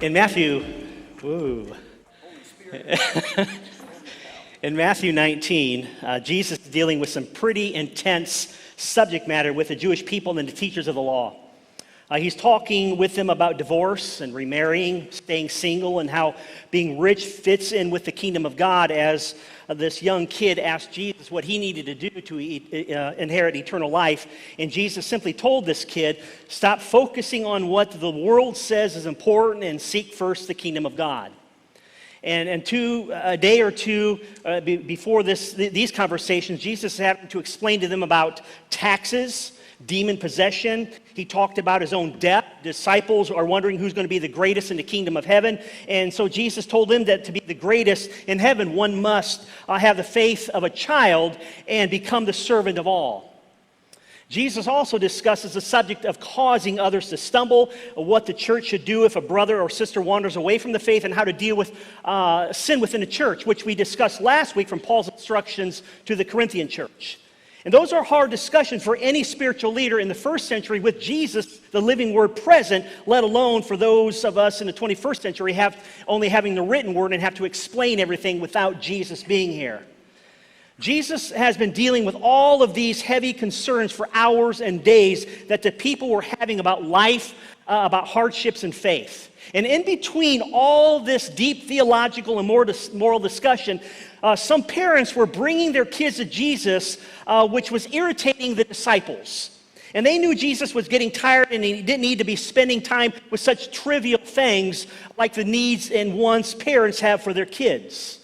In Matthew, in Matthew 19, Jesus is dealing with some pretty intense subject matter with the Jewish people and the teachers of the law. He's talking with them about divorce and remarrying, staying single, and how being rich fits in with the kingdom of God as this young kid asked Jesus what he needed to do to inherit eternal life. And Jesus simply told this kid, stop focusing on what the world says is important and seek first the kingdom of God. And a day or two before these conversations, Jesus had to explain to them about taxes, demon possession. He talked about his own death. Disciples are wondering who's going to be the greatest in the kingdom of heaven. And so Jesus told them that to be the greatest in heaven, one must have the faith of a child and become the servant of all. Jesus also discusses the subject of causing others to stumble, what the church should do if a brother or sister wanders away from the faith, and how to deal with sin within the church, which we discussed last week from Paul's instructions to the Corinthian church. And those are hard discussions for any spiritual leader in the first century with Jesus, the living word, present, let alone for those of us in the 21st century only having the written word and have to explain everything without Jesus being here. Jesus has been dealing with all of these heavy concerns for hours and days that the people were having about life, about hardships and faith. And in between all this deep theological and moral discussion, some parents were bringing their kids to Jesus, which was irritating the disciples. And they knew Jesus was getting tired and he didn't need to be spending time with such trivial things like the needs and wants parents have for their kids.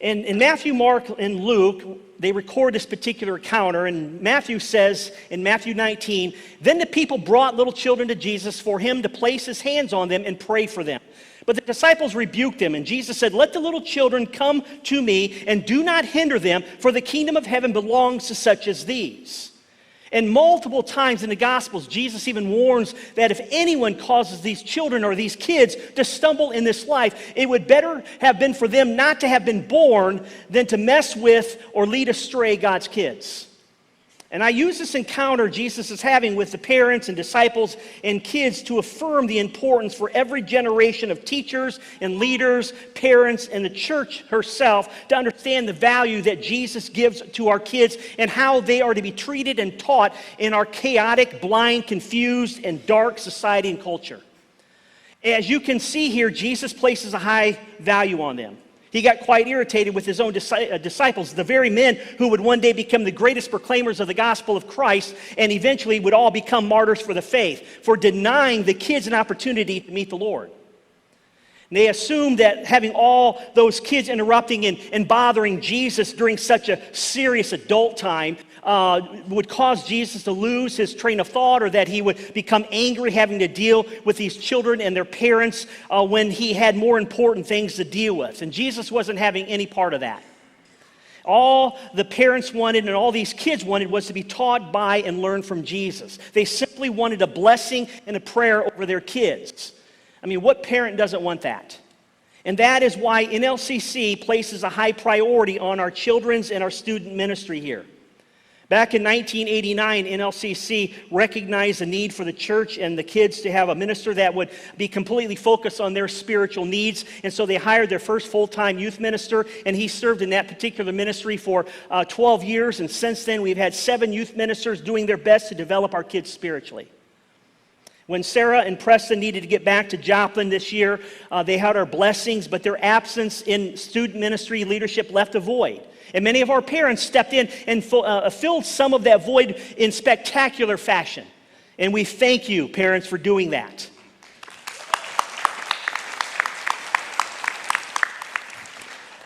And in Matthew, Mark, and Luke, they record this particular encounter, and Matthew says in Matthew 19, then the people brought little children to Jesus for him to place his hands on them and pray for them. But the disciples rebuked him, and Jesus said, let the little children come to me, and do not hinder them, for the kingdom of heaven belongs to such as these. And multiple times in the Gospels, Jesus even warns that if anyone causes these children or these kids to stumble in this life, it would better have been for them not to have been born than to mess with or lead astray God's kids. And I use this encounter Jesus is having with the parents and disciples and kids to affirm the importance for every generation of teachers and leaders, parents, and the church herself to understand the value that Jesus gives to our kids and how they are to be treated and taught in our chaotic, blind, confused, and dark society and culture. As you can see here, Jesus places a high value on them. He got quite irritated with his own disciples, the very men who would one day become the greatest proclaimers of the gospel of Christ and eventually would all become martyrs for the faith, for denying the kids an opportunity to meet the Lord. And they assumed that having all those kids interrupting and bothering Jesus during such a serious adult time would cause Jesus to lose his train of thought, or that he would become angry having to deal with these children and their parents when he had more important things to deal with. And Jesus wasn't having any part of that. All the parents wanted and all these kids wanted was to be taught by and learn from Jesus. They simply wanted a blessing and a prayer over their kids. I mean, what parent doesn't want that? And that is why NLCC places a high priority on our children's and our student ministry here. Back in 1989, NLCC recognized the need for the church and the kids to have a minister that would be completely focused on their spiritual needs. And so they hired their first full-time youth minister, and he served in that particular ministry for 12 years. And since then, we've had 7 youth ministers doing their best to develop our kids spiritually. When Sarah and Preston needed to get back to Joplin this year, they had our blessings, but their absence in student ministry leadership left a void. And many of our parents stepped in and filled some of that void in spectacular fashion. And we thank you, parents, for doing that.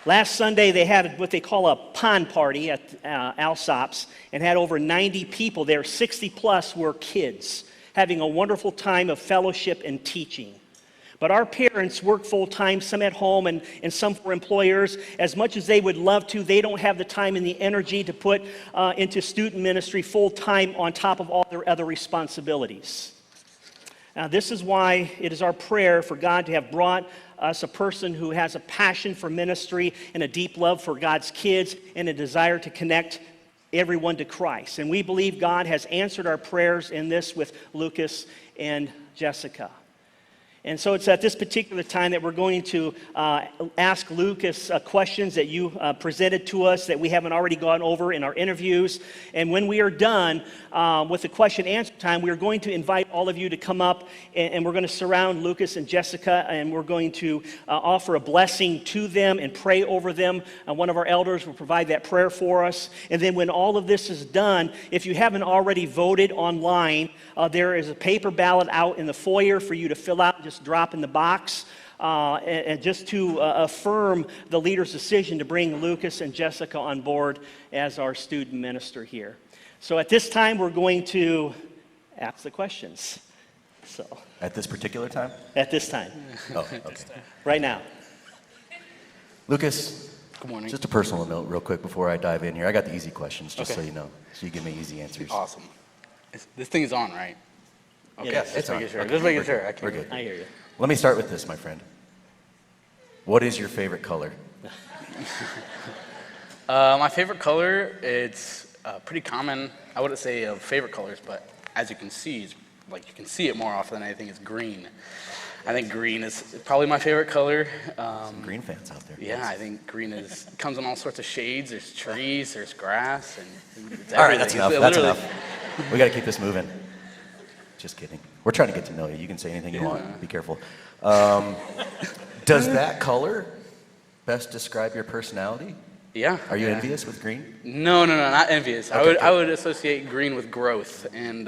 Last Sunday, they had what they call a pond party at Alsop's and had over 90 people there. 60 plus were kids, having a wonderful time of fellowship and teaching. But our parents work full-time, some at home and some for employers. As much as they would love to, they don't have the time and the energy to put into student ministry full-time on top of all their other responsibilities. Now, this is why it is our prayer for God to have brought us a person who has a passion for ministry and a deep love for God's kids and a desire to connect everyone to Christ. And we believe God has answered our prayers in this with Lucas and Jessica. And so it's at this particular time that we're going to ask Lucas questions that you presented to us that we haven't already gone over in our interviews. And when we are done with the question and answer time, we are going to invite all of you to come up, and we're going to surround Lucas and Jessica, and we're going to offer a blessing to them and pray over them. One of our elders will provide that prayer for us. And then when all of this is done, if you haven't already voted online, there is a paper ballot out in the foyer for you to fill out. Just drop in the box, and just to affirm the leader's decision to bring Lucas and Jessica on board as our student minister here. So at this time, we're going to ask the questions. So at this particular time? At this time. Oh, okay. Right now. Lucas, good morning. Just a personal note real quick before I dive in here. I got the easy questions, just okay. so you know. So you give me easy answers. Awesome. This thing is on, right? Okay, Yes, just making sure. Okay. Just making sure. We're good. I hear you. Let me start with this, my friend. What is your favorite color? My favorite color, it's pretty common. I wouldn't say favorite colors, but as you can see, it's, like you can see it more often than anything, is green. I think green is probably my favorite color. Some green fans out there. Yeah, I think green comes in all sorts of shades. There's trees, there's grass, and it's All right, that's everything. enough. It's That's literally- enough. We got to keep this moving. Just kidding. We're trying to get to know you. You can say anything you want. Be careful. Does that color best describe your personality? Yeah. Are you yeah. envious with green? No, not envious. Okay, I would associate green with growth, and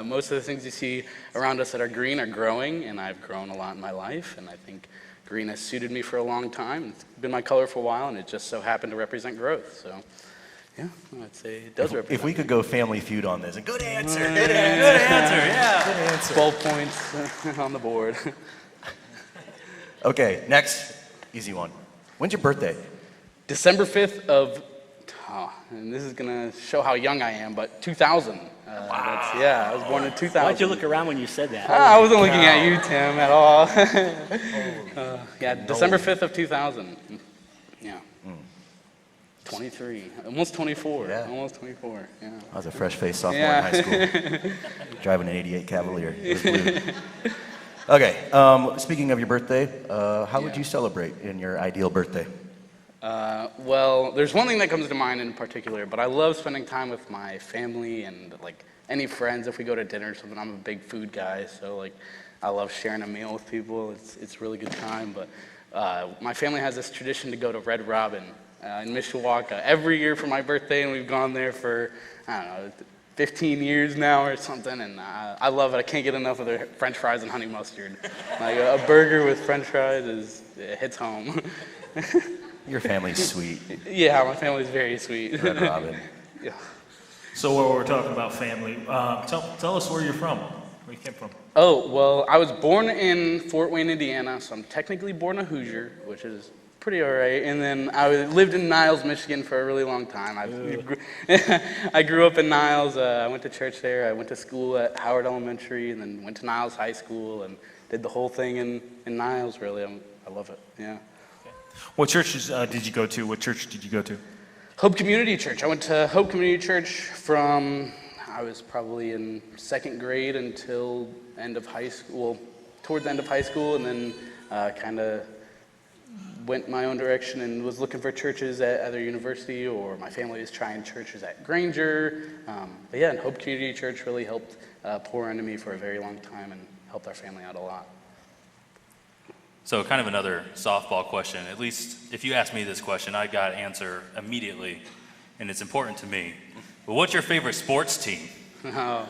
most of the things you see around us that are green are growing, and I've grown a lot in my life, and I think green has suited me for a long time. It's been my color for a while, and it just so happened to represent growth. So, yeah, I'd say it does represent. If we could go Family Feud on this, good answer, Good good answer, yeah, good answer. 12 points on the board. Okay, next easy one. When's your birthday? December 5th of, and this is going to show how young I am, but 2000. Wow. I was born in 2000. Why'd you look around when you said that? I wasn't looking at you, Tim, at all. December 5th of 2000. Yeah. 23, almost 24. Yeah. Almost 24, yeah. I was a fresh-faced sophomore Yeah. in high school, driving an '88 Cavalier. It was blue. Okay, speaking of your birthday, how would you celebrate in your ideal birthday? Well, there's one thing that comes to mind in particular, but I love spending time with my family and like any friends. If we go to dinner or something, I'm a big food guy, so like I love sharing a meal with people. It's a really good time. But my family has this tradition to go to Red Robin in Mishawaka every year for my birthday, and we've gone there for, I don't know, 15 years now or something, and I love it. I can't get enough of their French fries and honey mustard. Like a burger with French fries it hits home. Your family's sweet. Yeah, my family's very sweet. Red Robin. Yeah. So while we're talking about family, tell us where you're from, where you came from. Oh, well, I was born in Fort Wayne, Indiana, so I'm technically born a Hoosier, which is pretty all right. And then I lived in Niles, Michigan for a really long time. I grew up in Niles. I went to church there. I went to school at Howard Elementary, and then went to Niles High School and did the whole thing in Niles, really. I love it, yeah. What churches did you go to? What church did you go to? Hope Community Church. I went to Hope Community Church from, I was probably in second grade until end of high school, towards the end of high school, and then kind of went my own direction and was looking for churches at either university, or my family was trying churches at Granger. But yeah, and Hope Community Church really helped pour into me for a very long time and helped our family out a lot. So kind of another softball question. At least if you ask me this question, I got an answer immediately, and it's important to me. But what's your favorite sports team? I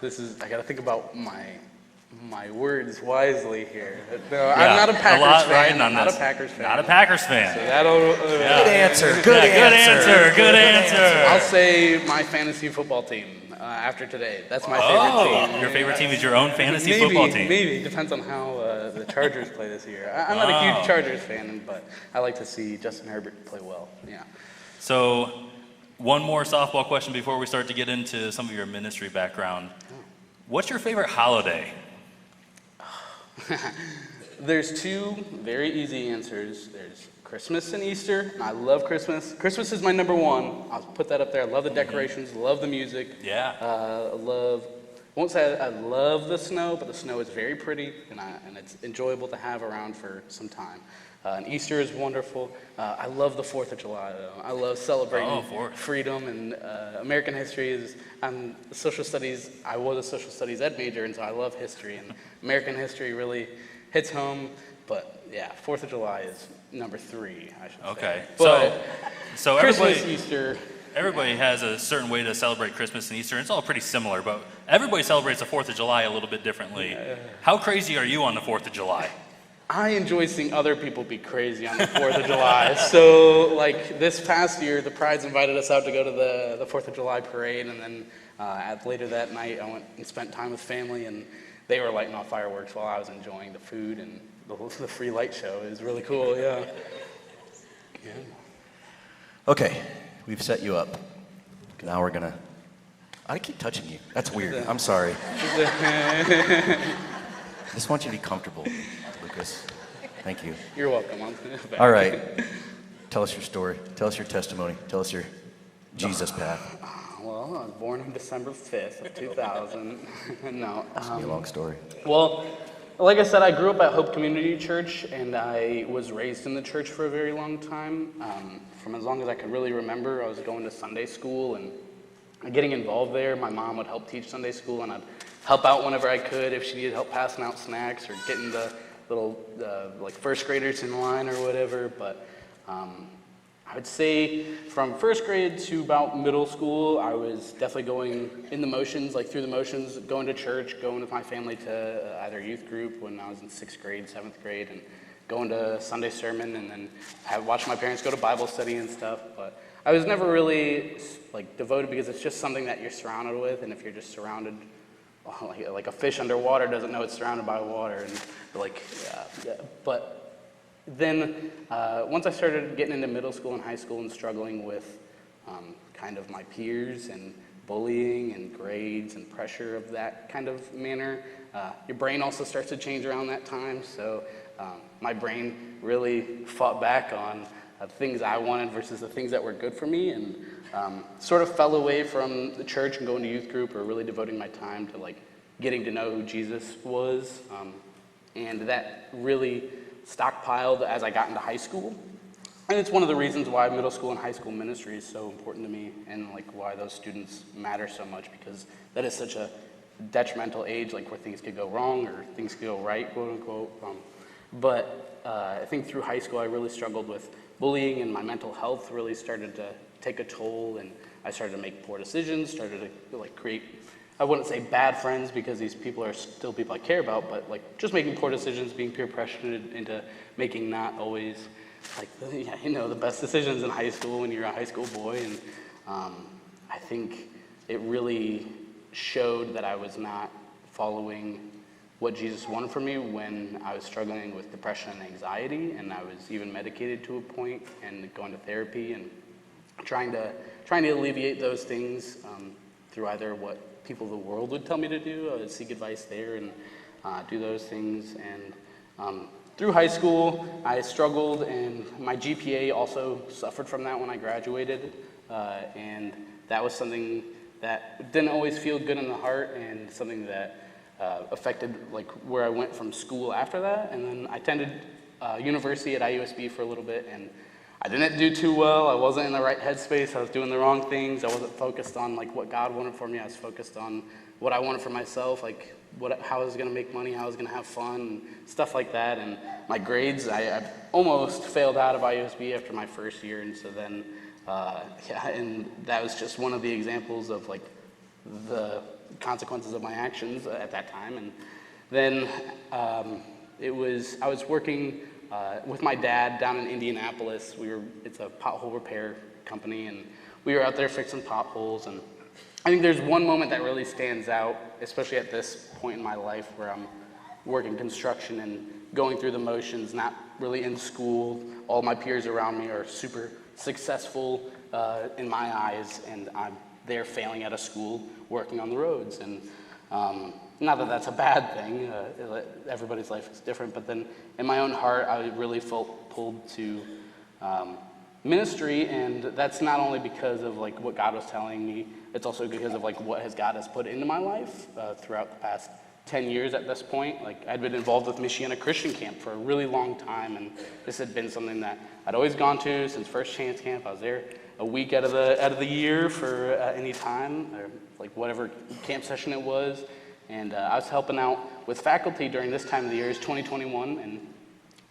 got to think about my words wisely here. No, I'm not a Packers fan. I'm not a Packers fan. Not a Packers fan. So that'll, Good answer. Good answer. Good answer. I'll say my fantasy football team after today. That's my favorite team. Your favorite team is your own fantasy Maybe, football team. Maybe. Depends on how the Chargers play this year. I'm not a huge Chargers fan, but I like to see Justin Herbert play well. Yeah. So one more softball question before we start to get into some of your ministry background. What's your favorite holiday? There's two very easy answers. There's Christmas and Easter. I love Christmas. Christmas is my number one. I'll put that up there. I love the decorations, love the music. Yeah. I love won't say I love the snow, but the snow is very pretty, and it's enjoyable to have around for some time. And Easter is wonderful. I love the 4th of July, though. I love celebrating freedom and American history. I'm social studies. I was a social studies ed major, and so I love history. And American history really hits home. But yeah, 4th of July is number 3, I should say. Okay. But So Christmas, everybody, Easter. everybody has a certain way to celebrate Christmas and Easter, and it's all pretty similar, but everybody celebrates the 4th of July a little bit differently. How crazy are you on the 4th of July? I enjoy seeing other people be crazy on the 4th of July. So, like, this past year, the Prides invited us out to go to the 4th of July parade, and then later that night, I went and spent time with family, and they were lighting off fireworks while I was enjoying the food and the free light show. It was really cool, yeah. Okay, we've set you up. Now we're gonna. I keep touching you. That's weird. I'm sorry. I just want you to be comfortable, Lucas. Thank you. You're welcome. All right. Tell us your story. Tell us your testimony. Tell us your Jesus path. Well, I was born on December 5th of 2000. No. It's gonna be a long story. Well, like I said, I grew up at Hope Community Church, and I was raised in the church for a very long time. From as long as I could really remember, I was going to Sunday school and getting involved there. My mom would help teach Sunday school, and I'd help out whenever I could if she needed help passing out snacks or getting the little like first graders in line or whatever. But I would say from first grade to about middle school, I was definitely going in the motions, like through the motions, going to church, going with my family to either youth group when I was in 6th grade, 7th grade, and going to Sunday sermon, and then I watched my parents go to Bible study and stuff. But I was never really like devoted because it's just something that you're surrounded with, and if you're just surrounded, like a fish underwater doesn't know it's surrounded by water, and like, but. Then once I started getting into middle school and high school and struggling with kind of my peers and bullying and grades and pressure of that kind of manner, your brain also starts to change around that time. So my brain really fought back on the things I wanted versus the things that were good for me, and sort of fell away from the church and going to youth group, or really devoting my time to like getting to know who Jesus was. And that really stockpiled as I got into high school. And it's one of the reasons why middle school and high school ministry is so important to me, and like why those students matter so much, because that is such a detrimental age, like where things could go wrong or things could go right, quote unquote. But I think through high school I really struggled with bullying, and my mental health really started to take a toll, and I started to make poor decisions, started to like create, I wouldn't say bad friends because these people are still people I care about, but like just making poor decisions, being peer pressured into making not always like the best decisions in high school when you're a high school boy. And I think it really showed that I was not following what Jesus wanted for me when I was struggling with depression and anxiety, and I was even medicated to a point and going to therapy and trying to alleviate those things through either what people of the world would tell me to do. I would seek advice there and do those things. And through high school, I struggled, and my GPA also suffered from that when I graduated. And that was something that didn't always feel good in the heart, and something that affected like where I went from school after that. And then I attended university at IUSB for a little bit, and I didn't do too well. I wasn't in the right headspace. I was doing the wrong things. I wasn't focused on like what God wanted for me. I was focused on what I wanted for myself, like how I was going to make money, how I was going to have fun, and stuff like that. And my grades, I almost failed out of IUSB after my first year. And so then, and that was just one of the examples of like the consequences of my actions at that time. And then I was working with my dad down in Indianapolis. It's a pothole repair company, and we were out there fixing potholes. And I think there's one moment that really stands out, especially at this point in my life where I'm working construction and going through the motions, not really in school. All my peers around me are super successful in my eyes, and I'm there failing out of school, working on the roads. And not that that's a bad thing, everybody's life is different, but then in my own heart, I really felt pulled to ministry, and that's not only because of like what God was telling me, it's also because of like what God has put into my life throughout the past 10 years at this point. Like I'd been involved with Michiana Christian Camp for a really long time, and this had been something that I'd always gone to since First Chance Camp. I was there a week out of the year for any time, or like whatever camp session it was, and I was helping out with faculty during this time of the year. It's 2021, and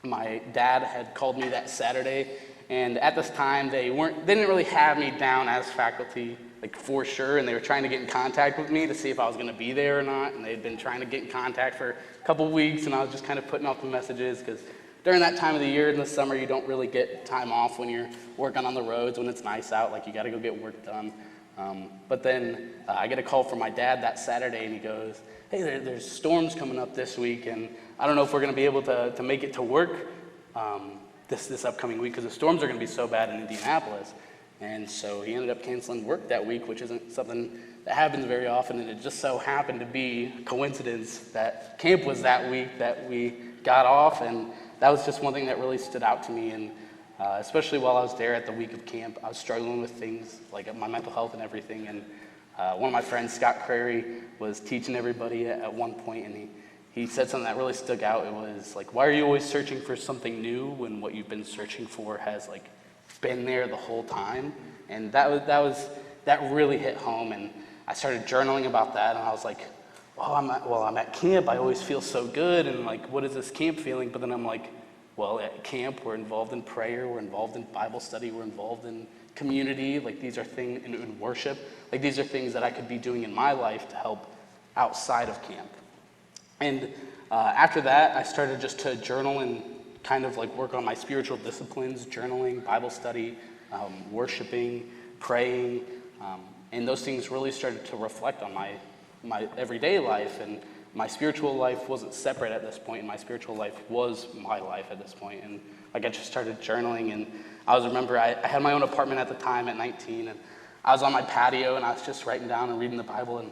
my dad had called me that Saturday, and at this time they didn't really have me down as faculty, like for sure, and they were trying to get in contact with me to see if I was going to be there or not, and they'd been trying to get in contact for a couple weeks, and I was just kind of putting off the messages because during that time of the year in the summer you don't really get time off when you're working on the roads when it's nice out, like you got to go get work done. But then I get a call from my dad that Saturday, and he goes, hey, there's storms coming up this week, and I don't know if we're going to be able to make it to work this upcoming week because the storms are going to be so bad in Indianapolis. And so he ended up canceling work that week, which isn't something that happens very often, and it just so happened to be a coincidence that camp was that week that we got off, and that was just one thing that really stood out to me. And especially while I was there at the week of camp, I was struggling with things like my mental health and everything, and one of my friends, Scott Crary, was teaching everybody at one point, and he said something that really stuck out. It was like, why are you always searching for something new when what you've been searching for has like been there the whole time? And that really hit home, and I started journaling about that, and I was like, I'm at camp, I always feel so good, and like, what is this camp feeling? But then I'm like, well, at camp, we're involved in prayer, we're involved in Bible study, we're involved in community, like these are things, in worship, like these are things that I could be doing in my life to help outside of camp. And after that, I started just to journal and kind of like work on my spiritual disciplines, journaling, Bible study, worshiping, praying, and those things really started to reflect on my everyday life, and my spiritual life wasn't separate at this point, and my spiritual life was my life at this point. And like I just started journaling, and I had my own apartment at the time at 19, and I was on my patio, and I was just writing down and reading the Bible, and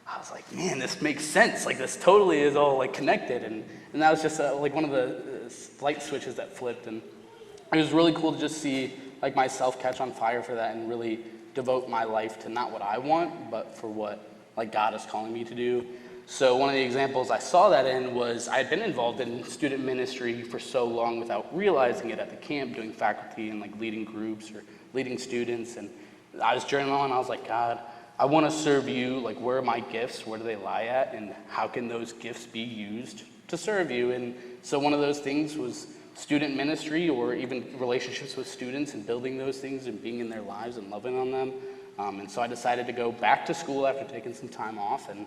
I was like, man, this makes sense. Like this totally is all like connected, and that was just like one of the light switches that flipped, and it was really cool to just see like myself catch on fire for that and really devote my life to not what I want, but for what like God is calling me to do. So one of the examples I saw that in was I had been involved in student ministry for so long without realizing it at the camp, doing faculty and like leading groups or leading students. And I was journaling, and I was like, God, I want to serve you. Like, where are my gifts? Where do they lie at? And how can those gifts be used to serve you? And so one of those things was student ministry, or even relationships with students and building those things and being in their lives and loving on them. And so I decided to go back to school after taking some time off and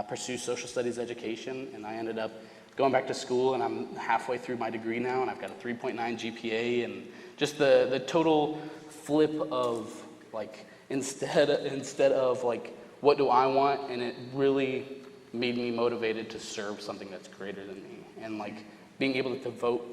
pursue social studies education, and I ended up going back to school, and I'm halfway through my degree now, and I've got a 3.9 GPA, and just the total flip of like instead of like what do I want, and it really made me motivated to serve something that's greater than me, and like being able to devote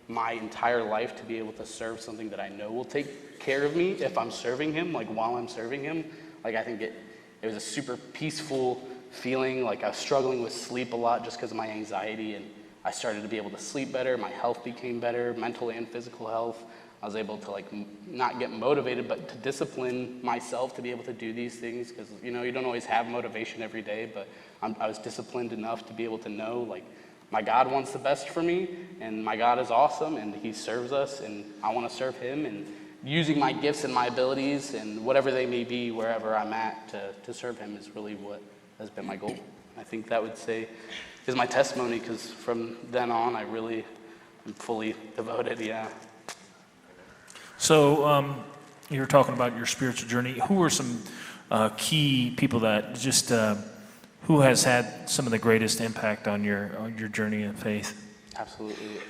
my entire life to be able to serve something that I know will take care of me if I'm serving him, like while I'm serving him. Like I think it was a super peaceful feeling. Like I was struggling with sleep a lot just because of my anxiety, and I started to be able to sleep better. My health became better, mental and physical health. I was able to like not get motivated, but to discipline myself to be able to do these things, because you don't always have motivation every day, but I was disciplined enough to be able to know like my God wants the best for me, and my God is awesome, and he serves us, and I want to serve him, and using my gifts and my abilities and whatever they may be wherever I'm at to serve him is really what has been my goal. I think that would say is my testimony, because from then on I really am fully devoted, yeah. So you were talking about your spiritual journey. Who were some key people that just who has had some of the greatest impact on your journey in faith? Absolutely.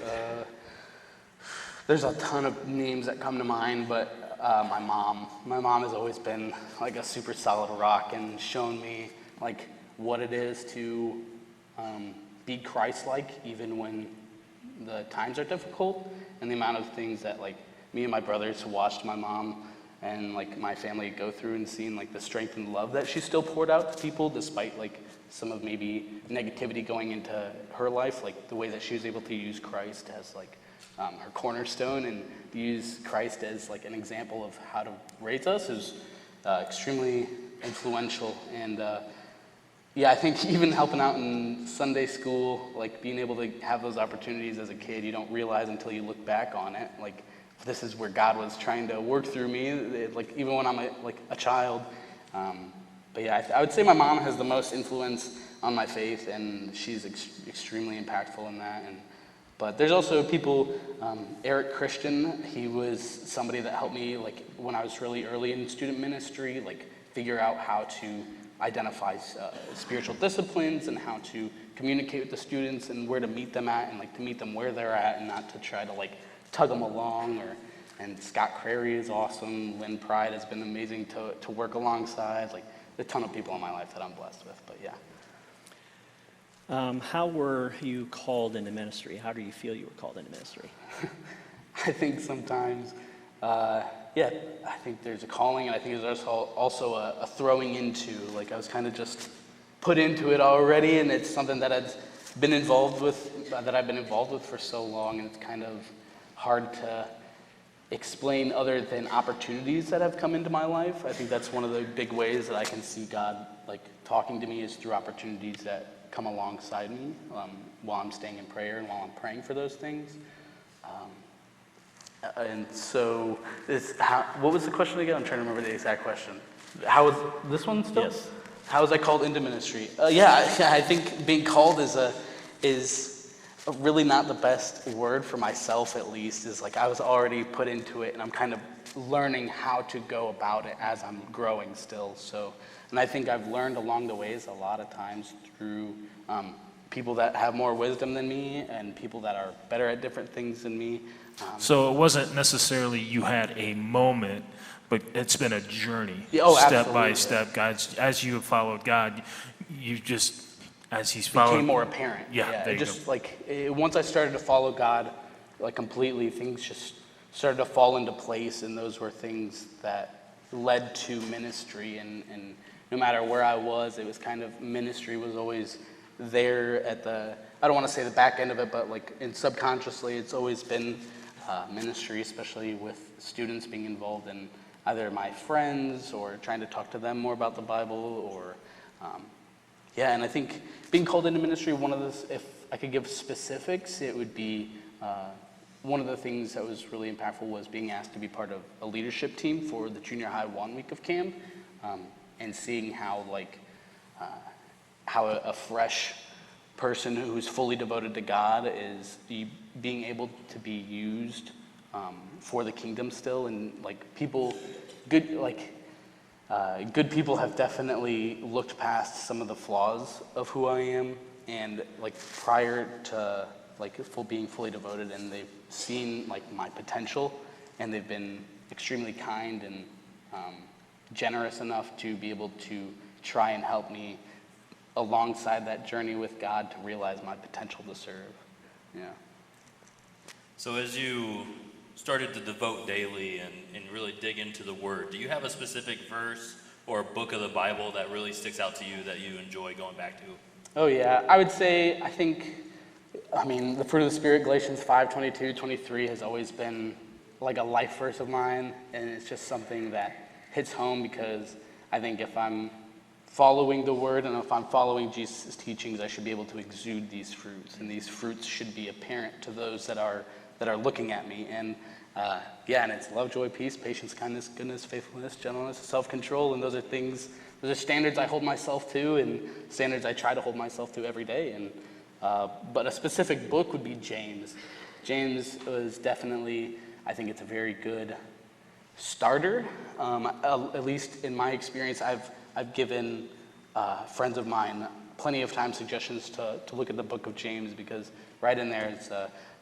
There's a ton of names that come to mind, but my mom has always been like a super solid rock and shown me like what it is to be Christ-like even when the times are difficult, and the amount of things that like me and my brothers watched my mom and like my family go through, and seeing like the strength and love that she still poured out to people despite like some of maybe negativity going into her life, like the way that she was able to use Christ has like her cornerstone, and use Christ as like an example of how to raise us is extremely influential. And yeah, I think even helping out in Sunday school, like being able to have those opportunities as a kid, you don't realize until you look back on it, like this is where God was trying to work through me, like even when I'm a child. But yeah, I would say my mom has the most influence on my faith, and she's extremely impactful in that. But there's also people, Eric Christian, he was somebody that helped me like when I was really early in student ministry, like figure out how to identify spiritual disciplines and how to communicate with the students and where to meet them at, and like to meet them where they're at and not to try to like tug them along. And Scott Crary is awesome. Lynn Pride has been amazing to work alongside. Like a ton of people in my life that I'm blessed with, but yeah. How were you called into ministry? How do you feel you were called into ministry? I think sometimes, yeah, I think there's a calling, and I think there's also a throwing into. Like I was kind of just put into it already, and it's something that I've been involved with for so long, and it's kind of hard to explain other than opportunities that have come into my life. I think that's one of the big ways that I can see God like talking to me is through opportunities that come alongside me while I'm staying in prayer and while I'm praying for those things. And so, what was the question again? I'm trying to remember the exact question. How was this one still? Yes. How was I called into ministry? Yeah, I think being called is really not the best word for myself, at least. Is like I was already put into it, and I'm kind of learning how to go about it as I'm growing still. So, and I think I've learned along the ways a lot of times through people that have more wisdom than me and people that are better at different things than me. So it wasn't necessarily you had a moment, but it's been a journey, Yeah, step absolutely. by step. God, as you have followed God, you just, as He's Became followed, more apparent. Yeah, there you just like once I started to follow God, like completely, things just started to fall into place, and those were things that led to ministry. And no matter where I was, it was kind of ministry was always there at the, I don't want to say the back end of it, but like subconsciously, it's always been ministry, especially with students being involved in either my friends or trying to talk to them more about the Bible or. Yeah, and I think being called into ministry, one of those, if I could give specifics, it would be one of the things that was really impactful was being asked to be part of a leadership team for the junior high 1 week of camp, and seeing how a fresh person who's fully devoted to God is being able to be used for the kingdom still, and like people, good people have definitely looked past some of the flaws of who I am, and like prior to like being fully devoted, and they've seen like my potential, and they've been extremely kind and generous enough to be able to try and help me alongside that journey with God to realize my potential to serve. Yeah. So as you started to devote daily and really dig into the Word, do you have a specific verse or a book of the Bible that really sticks out to you that you enjoy going back to? Oh yeah, I would say, the fruit of the Spirit, Galatians 5:22-23 has always been like a life verse of mine, and it's just something that hits home because I think if I'm following the Word and if I'm following Jesus' teachings, I should be able to exude these fruits, and these fruits should be apparent to those that are looking at me. And and it's love, joy, peace, patience, kindness, goodness, faithfulness, gentleness, self-control, and those are standards I hold myself to, and standards I try to hold myself to every day. And but a specific book would be James. James was definitely, I think it's a very good starter. At least in my experience, I've given friends of mine plenty of time suggestions to look at the book of James, because right in there it's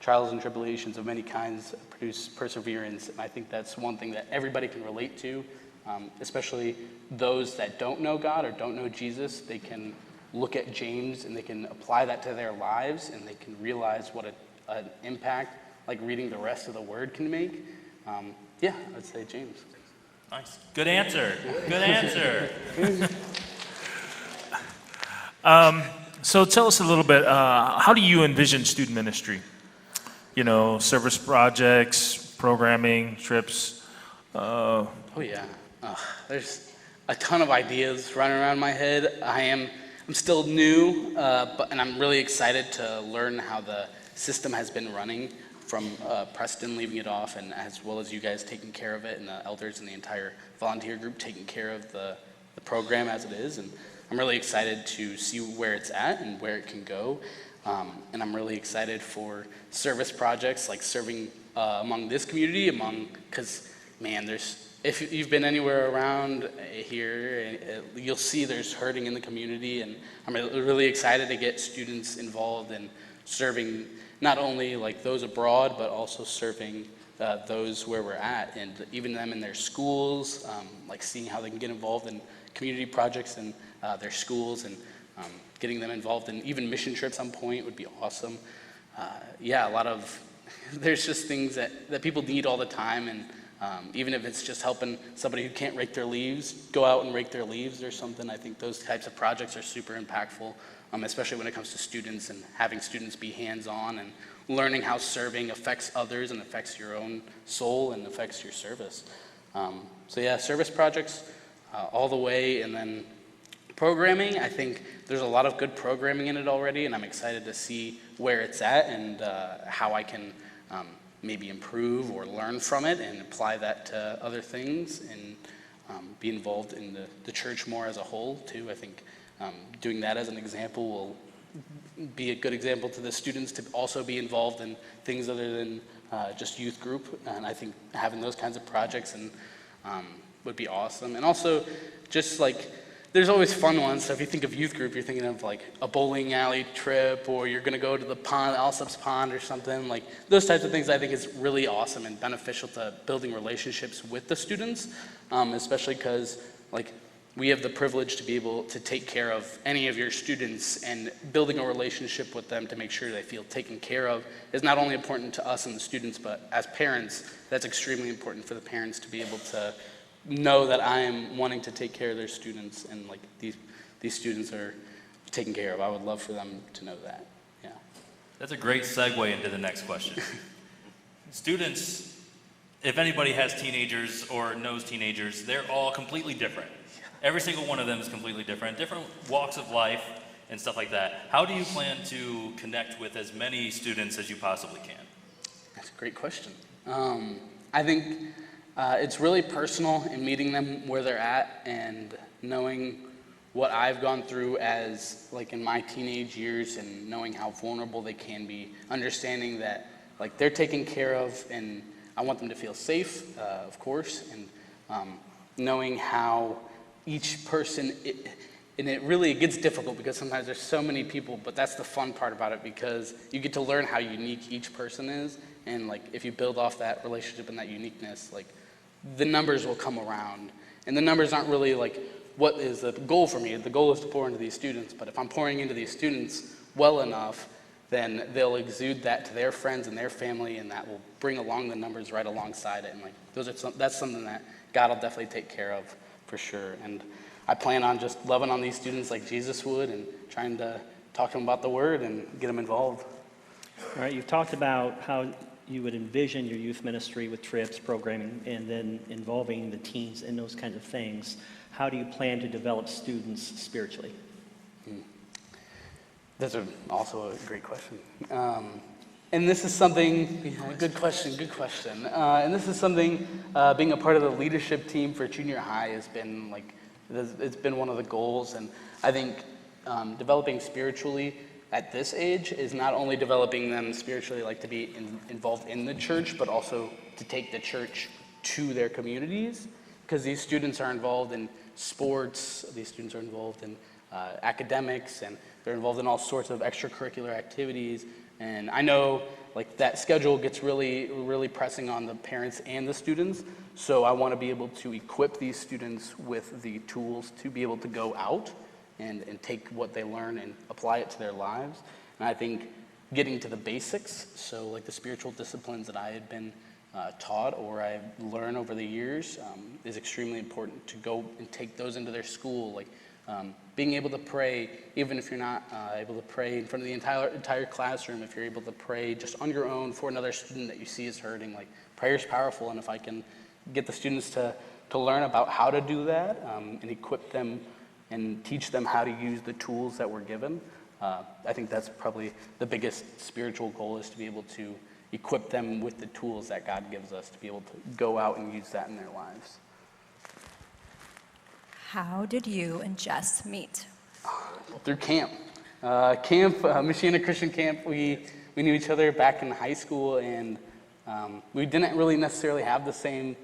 trials and tribulations of many kinds produce perseverance. And I think that's one thing that everybody can relate to, especially those that don't know God or don't know Jesus. They can look at James and they can apply that to their lives, and they can realize what an impact like reading the rest of the Word can make. I'd say James. Nice. Good answer. Good answer. So tell us a little bit, how do you envision student ministry? service projects, programming, trips? Oh yeah, there's a ton of ideas running around my head. I'm still new, and I'm really excited to learn how the system has been running from Preston leaving it off, and as well as you guys taking care of it, and the elders and the entire volunteer group taking care of the program as it is. And I'm really excited to see where it's at and where it can go. And I'm really excited for service projects like serving among this community, because man, if you've been anywhere around here, you'll see there's hurting in the community, and I'm really excited to get students involved in serving not only like those abroad, but also serving those where we're at, and even them in their schools, like seeing how they can get involved in community projects in their schools, and getting them involved in even mission trips at some point would be awesome. There's just things that people need all the time, and even if it's just helping somebody who can't rake their leaves go out and rake their leaves or something, I think those types of projects are super impactful, especially when it comes to students and having students be hands-on and learning how serving affects others and affects your own soul and affects your service. Service projects all the way, and then programming, I think there's a lot of good programming in it already, and I'm excited to see where it's at and how I can maybe improve or learn from it and apply that to other things, and be involved in the church more as a whole too. I think doing that as an example will be a good example to the students to also be involved in things other than just youth group, and I think having those kinds of projects and would be awesome. And also just like, there's always fun ones. So if you think of youth group, you're thinking of like a bowling alley trip, or you're going to go to the pond, Alsop's Pond or something. Like those types of things I think is really awesome and beneficial to building relationships with the students, especially because like we have the privilege to be able to take care of any of your students, and building a relationship with them to make sure they feel taken care of is not only important to us and the students, but as parents, that's extremely important for the parents to be able to know that I am wanting to take care of their students, and like these students are taken care of. I would love for them to know that. Yeah. That's a great segue into the next question. Students, if anybody has teenagers or knows teenagers, they're all completely different. Every single one of them is completely different walks of life and stuff like that. How do you plan to connect with as many students as you possibly can? That's a great question. I think it's really personal in meeting them where they're at and knowing what I've gone through as like in my teenage years, and knowing how vulnerable they can be, understanding that like they're taken care of, and I want them to feel safe, of course, and knowing how each person, it gets difficult because sometimes there's so many people, but that's the fun part about it, because you get to learn how unique each person is, and like if you build off that relationship and that uniqueness, like the numbers will come around. And the numbers aren't really like what is the goal for me. The goal is to pour into these students, but if I'm pouring into these students well enough, then they'll exude that to their friends and their family, and that will bring along the numbers right alongside it. And like that's something that God will definitely take care of for sure. And I plan on just loving on these students like Jesus would, and trying to talk to them about the word and get them involved. All right, you've talked about how you would envision your youth ministry with trips, programming, and then involving the teens in those kinds of things. How do you plan to develop students spiritually? That's also a great question. And this is something, good question. And this is something, being a part of the leadership team for junior high has been like, it's been one of the goals. And I think developing spiritually at this age is not only developing them spiritually, like to be involved in the church, but also to take the church to their communities, because these students are involved in sports, these students are involved in academics, and they're involved in all sorts of extracurricular activities. And I know like that schedule gets really, really pressing on the parents and the students, so I want to be able to equip these students with the tools to be able to go out and take what they learn and apply it to their lives. And I think getting to the basics, so like the spiritual disciplines that I had been taught or I've learned over the years, is extremely important to go and take those into their school. Like Being able to pray, even if you're not able to pray in front of the entire classroom, if you're able to pray just on your own for another student that you see is hurting, like prayer is powerful. And if I can get the students to learn about how to do that and equip them and teach them how to use the tools that we're given, I think that's probably the biggest spiritual goal, is to be able to equip them with the tools that God gives us to be able to go out and use that in their lives. How did you and Jess meet? Through camp. Michiana Christian Camp, we knew each other back in high school, and we didn't really necessarily have the same,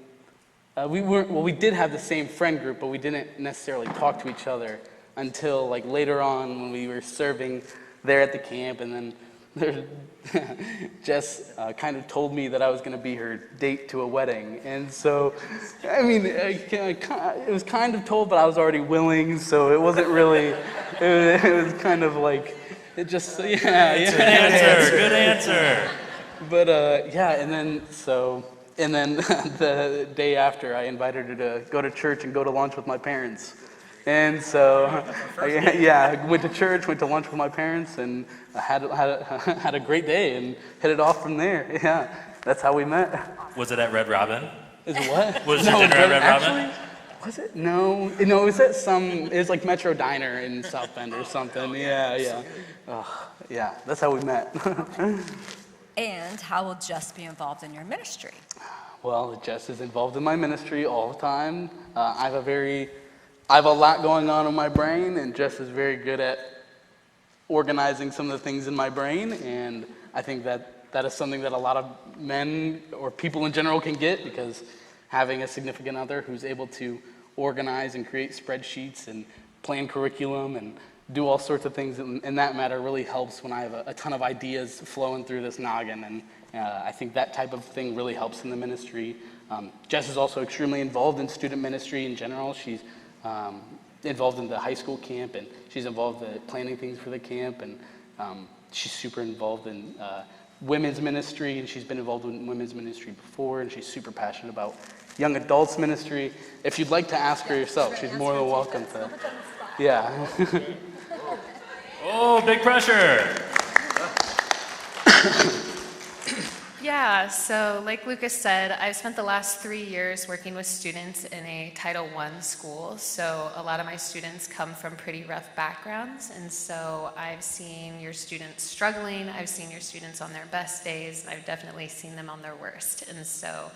we did have the same friend group, but we didn't necessarily talk to each other until like later on when we were serving there at the camp, and then Jess kind of told me that I was going to be her date to a wedding. And so, I mean, it was kind of told, but I was already willing, so it wasn't really, it was kind of like, it just, Good answer. But and then the day after, I invited her to go to church and go to lunch with my parents. And so, I went to church, went to lunch with my parents, and had a great day and hit it off from there. Yeah, that's how we met. Was it at Red Robin? Is it what? Was your dinner at Red Robin? Actually, was it? No, it was at it was like Metro Diner in South Bend or something. Yeah. That's how we met. And how will Jess be involved in your ministry? Well, Jess is involved in my ministry all the time. I have a lot going on in my brain, and Jess is very good at organizing some of the things in my brain, and I think that is something that a lot of men or people in general can get, because having a significant other who's able to organize and create spreadsheets and plan curriculum and do all sorts of things in that matter really helps when I have a ton of ideas flowing through this noggin, and I think that type of thing really helps in the ministry. Jess is also extremely involved in student ministry in general. She's involved in the high school camp, and she's involved in planning things for the camp, and she's super involved in women's ministry, and she's been involved in women's ministry before, and she's super passionate about young adults ministry. If you'd like to ask her yourself, she's more than welcome to. Yeah. Oh, big pressure. Yeah, so like Lucas said, I've spent the last 3 years working with students in a Title I school. So a lot of my students come from pretty rough backgrounds. And so I've seen your students struggling. I've seen your students on their best days. And I've definitely seen them on their worst. And so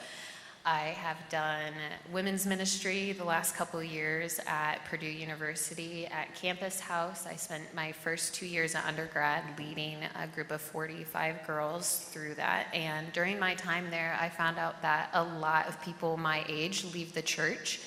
I have done women's ministry the last couple of years at Purdue University at Campus House. I spent my first 2 years at undergrad leading a group of 45 girls through that. And during my time there, I found out that a lot of people my age leave the church.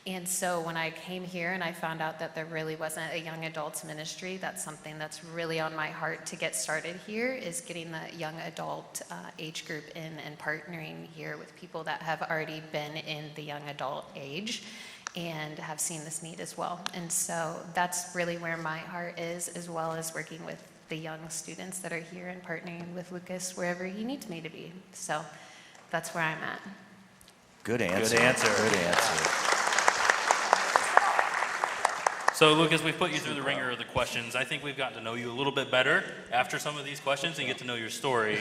And so when I came here and I found out that there really wasn't a young adults ministry, that's something that's really on my heart to get started here, is getting the young adult age group in and partnering here with people that have already been in the young adult age and have seen this need as well. And so that's really where my heart is, as well as working with the young students that are here and partnering with Lucas wherever he needs me to be. So that's where I'm at. Good answer. Good answer. Good answer. So, Lucas, we've put you through the ringer of the questions. I think we've gotten to know you a little bit better after some of these questions and get to know your story.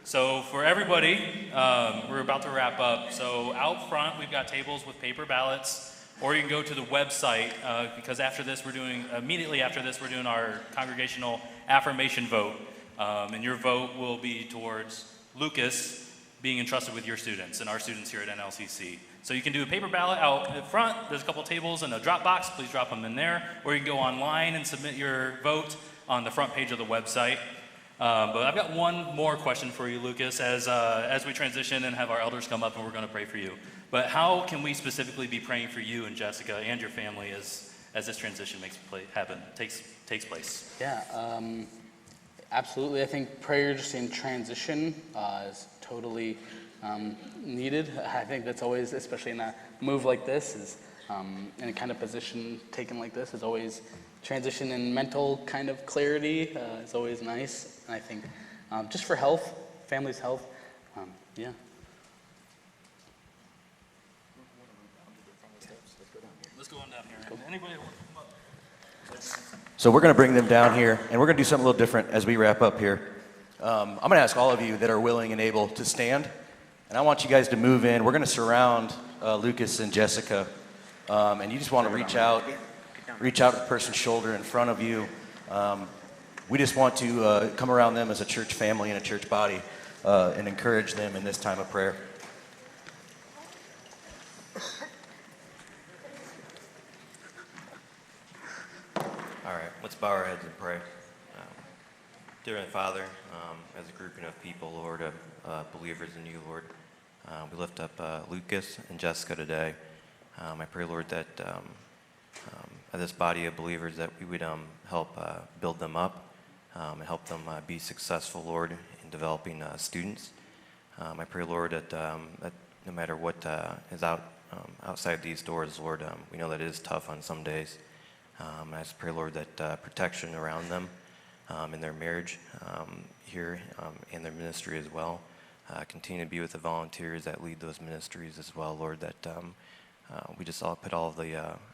So, for everybody, we're about to wrap up. So, out front, we've got tables with paper ballots, or you can go to the website, because immediately after this, we're doing our congregational affirmation vote. And your vote will be towards Lucas being entrusted with your students and our students here at NLCC. So you can do a paper ballot out in front. There's a couple tables and a drop box. Please drop them in there. Or you can go online and submit your vote on the front page of the website. But I've got one more question for you, Lucas, as we transition and have our elders come up and we're going to pray for you. But how can we specifically be praying for you and Jessica and your family as this transition takes place? Yeah, absolutely. I think prayer just in transition is totally needed. I think that's always, especially in a move like this, is in a kind of position taken like this, is always transition and mental kind of clarity is always nice. And I think just for health, family's health, yeah. Let's go on down here. Anybody want to come up? So we're going to bring them down here, and we're going to do something a little different as we wrap up here. I'm going to ask all of you that are willing and able to stand, and I want you guys to move in. We're going to surround Lucas and Jessica, and you just want to reach out to the person's shoulder in front of you. We just want to come around them as a church family and a church body and encourage them in this time of prayer. All right, let's bow our heads and pray. Dear Heavenly Father, as a grouping of people, Lord, of believers in you, Lord, we lift up Lucas and Jessica today. I pray, Lord, that as this body of believers that we would help build them up and help them be successful, Lord, in developing students. I pray, Lord, that no matter what is outside these doors, Lord, we know that it is tough on some days. I just pray, Lord, that protection around them in their marriage here and their ministry as well. Continue to be with the volunteers that lead those ministries as well, Lord, that we just all put all of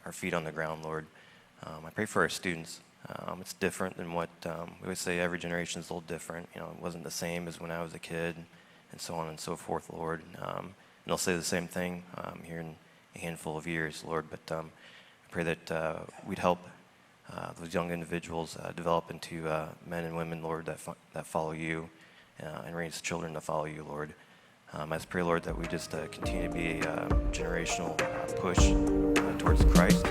our feet on the ground, Lord. I pray for our students. It's different than what we always say. Every generation is a little different. You know, it wasn't the same as when I was a kid, and so on and so forth, Lord. And I'll say the same thing here in a handful of years, Lord. But I pray that we'd help those young individuals develop into men and women, Lord, that follow you and raise children to follow you, Lord. I just pray, Lord, that we just continue to be a generational push towards Christ.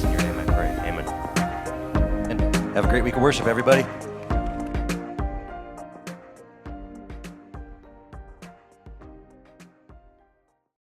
In your name I pray. Amen. And have a great week of worship, everybody.